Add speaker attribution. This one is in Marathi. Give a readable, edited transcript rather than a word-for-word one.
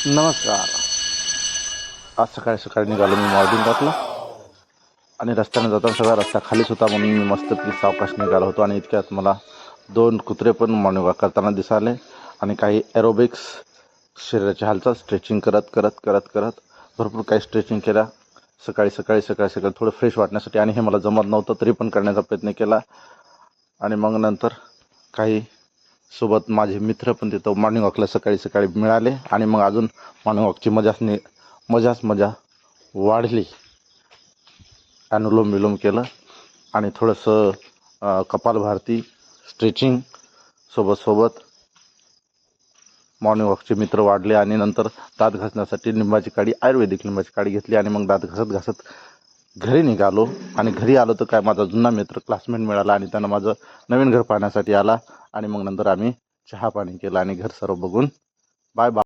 Speaker 1: नमस्कार. आज सकाळी सकाळी निघालो मी मॉर्निंग वॉकला आणि रस्त्याने जाताना सगळा रस्ता खालीच होता म्हणून मी मस्तपैकी सावकाश निघालो होतो आणि इतक्यात मला 2 कुत्रे पण मॉर्निंग वॉक करताना दिसाले आणि काही एरोबिक्स शरीराची हालचाल स्ट्रेचिंग करत करत करत करत भरपूर काही स्ट्रेचिंग केल्या सकाळी सकाळी सकाळी सकाळी थोडं फ्रेश वाटण्यासाठी आणि हे मला जमत नव्हतं तरी पण करण्याचा प्रयत्न केला. आणि मग नंतर काही सोबत माझे मित्र पण तिथं मॉर्निंग वॉकला सकाळी सकाळी मिळाले आणि मग अजून मॉर्निंग वॉकची मजा वाढली. अनुलोम विलोम केलं आणि थोडंसं कपालभाती स्ट्रेचिंग सोबत मॉर्निंग वॉकचे मित्र वाढले आणि नंतर दात घासण्यासाठी आयुर्वेदिक लिंबाची काडी घेतली आणि मग दात घासत घरी निघालो. आणि घरी आलो तर काय माझा जुना मित्र क्लासमेट मिळाला आणि त्यानं माझं नवीन घर पाहण्यासाठी आला आणि मग नंतर आम्ही चहा पाणी केलं आणि घर सर्व बघून बाय बाय.